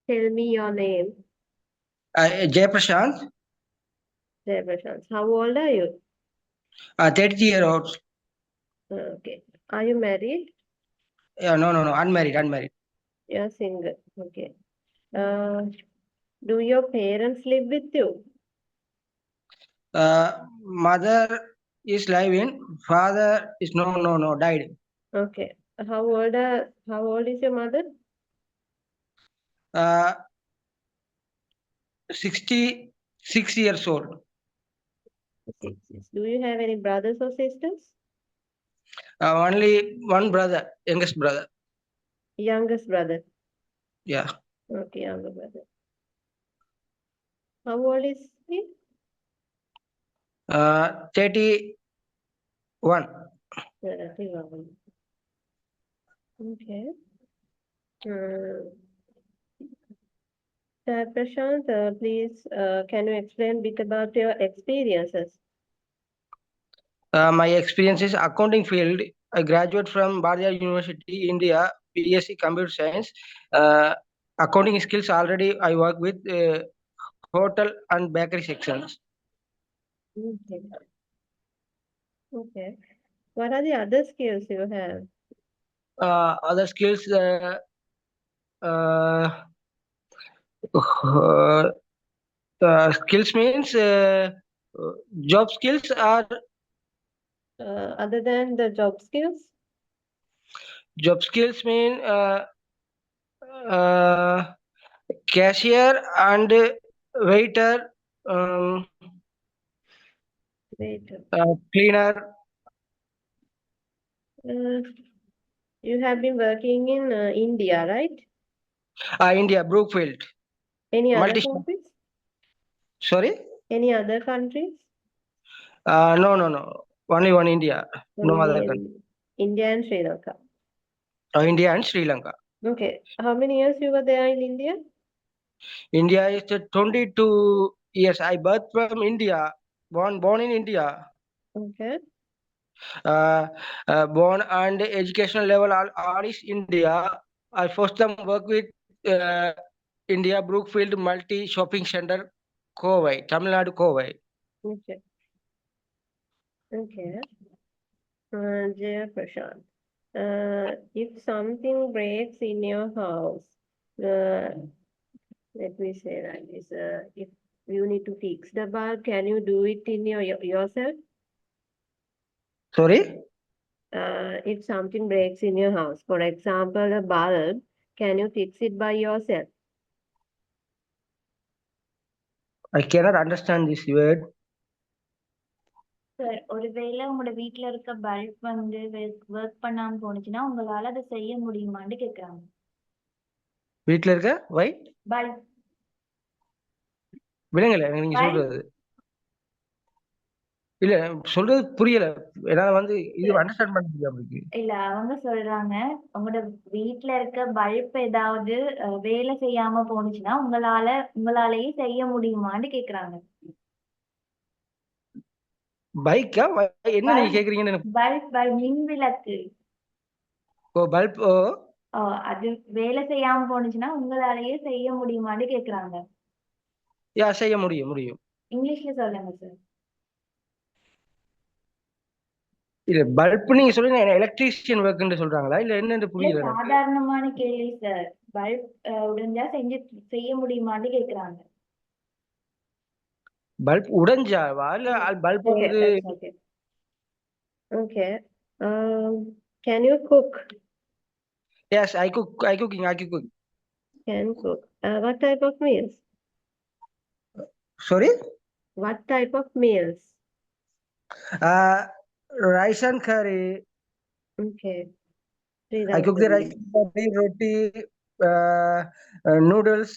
Tell me your name. Jay Prashant, Jay Prashant. How old are you? 30-year-old. Okay. Are you married? Yeah, no, unmarried. You're single. Okay. Uh, do your parents live with you? Mother is living, father is no, died. Okay. How old is your mother? Uh, 66 years old. 6. Do you have any brothers or sisters? Only one brother, youngest brother. Youngest brother. Yeah. Okay, younger brother. How old is he? 31. 31. Okay. Uh, Prashant, please, can you explain a bit about your experiences? My experience is accounting field. I graduate from Bharatiya University, India, BSc Computer Science. Uh, Accounting skills already I work with hotel and bakery sections. Okay. Okay. What are the other skills you have? Other skills, uh, uh, skills means job skills are Other than the job skills? job skills mean uh, cashier and waiter, Wait. cleaner. Uh, you have been working in India, right? India, Brookfield, Any other multi. countries? Sorry, Any other countries? no. Only one India, no Only other country. in India and Sri Lanka. India and Sri Lanka. Okay. How many years you were there in India? India is 22 years. I birth from India, born in India. Okay. uh, Born and educational level all is India. I first time work with uh, India Brookfield Multi Shopping Center, Kovai, Tamil Nadu, Kovai. Okay. Okay. Jaya Prashant. If something breaks in your house, uh, let me say like this. If you need to fix the bulb, can you do it in yourself? Sorry, If something breaks in your house, for example, a bulb, can you fix it by yourself? I cannot understand this word. Sir ஒருவேளை உங்களோட வீட்ல இருக்க bulb வந்து work பண்ணாம போனுச்சுன்னா உங்களால அதை செய்ய முடியுமான்னு கேக்குறாங்க. வீட்ல இருக்க வை பல்ப் விலங்கல நீங்க சொல்றது இல்ல சொல்றது புரியல. என்னால வந்து இது அண்டர்ஸ்டாண்ட் பண்ண முடியல உங்களுக்கு. இல்ல அவங்க சொல்றாங்க உங்களோட வீட்ல இருக்க பல்ப் ஏதாவது வேலை செய்யாம போனுச்சுன்னா உங்களாலேயே செய்ய முடியுமான்னு கேக்குறாங்க. பைக்கா என்ன நீங்க கேக்குறீங்கன்னு எனக்கு. பல்ப் மின் விளக்கு. ஓ பல்ப். ஓ அது வேலை செய்யாம போனுச்சுன்னா உங்களாலேயே செய்ய முடியுமான்னு கேக்குறாங்க. யா செய்ய முடியும். இங்கிலீஷ்ல சொல்லுங்க சார். இல்ல பல்ப் நீங்க சொல்லுங்க எலக்ட்ரீஷியன் ஒர்க்னு சொல்றாங்களா இல்ல என்னன்னு புரியல எனக்கு. சாதாரணமான கேள்வி சார். பல்ப் உடைஞ்சா செய்ய முடியுமான்னு கேக்குறாங்க. பல்ப் உடைஞ்சாவா இல்ல பல்ப் வந்து. Okay. Can you cook? Yes, I cook. Can cook. What type of meals? Sorry? What type of meals? Rice and curry. Okay. I cook the rice, curry, roti, noodles.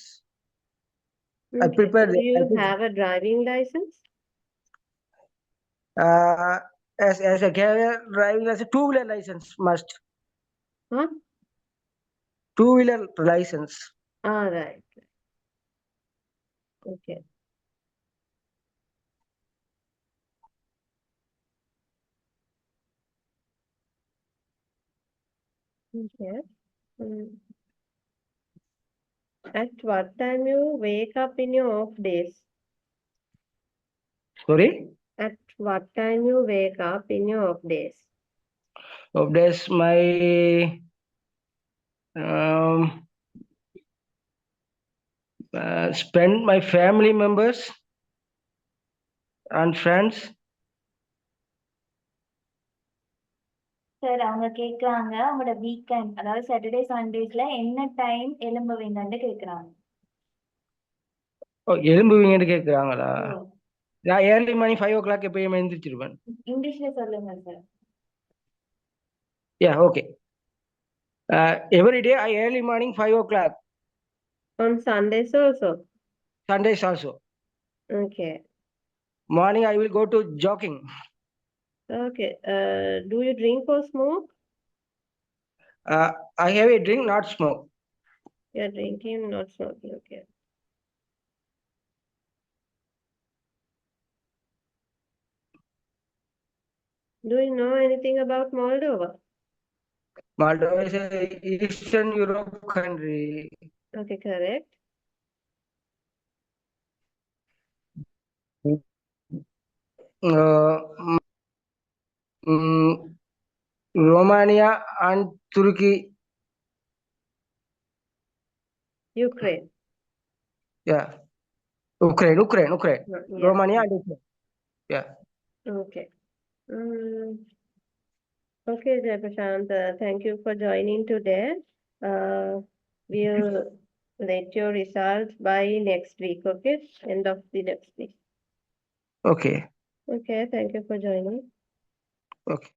Okay. I prepare. Do you have a driving license? As a carrier, driving as a two-wheeler license must. Huh? Two-wheeler license. All right. Okay. Okay. At what time you wake up in your off days? Sorry? At what time you wake up in your off days? Of days, my um, spend my family members and friends. Sir அவங்க கேக்குறாங்க உங்களோட weekend அதாவது Saturday சண்டேஸ்ல என்ன time எழும்புவீங்கன்னு கேக்குறாங்க. எழும்புவீங்கன்னு கேட்குறாங்களா? நான் early morning 5 o'clock எப்பயுமே எழுந்திரிச்சிருவேன். இங்கிலீஷ்ல சொல்லுங்க sir. Yeah, okay. Every day I early morning 5 o'clock. On Sundays also? Sundays also. Okay. Morning I will go to jogging. Okay. Do you drink or smoke? I have a drink, not smoke. You're drinking, not smoking. Okay. Do you know anything about Moldova? Moldova is a Eastern Europe country. Okay, correct. Romania and Turkey. Ukraine. Yeah. Ukraine. Yeah. Romania and Ukraine. Yeah. Okay. Okay, Jai Prashant, thank you for joining today. We'll let your results by next week, okay? End of the next week. Okay. Okay, thank you for joining. Okay.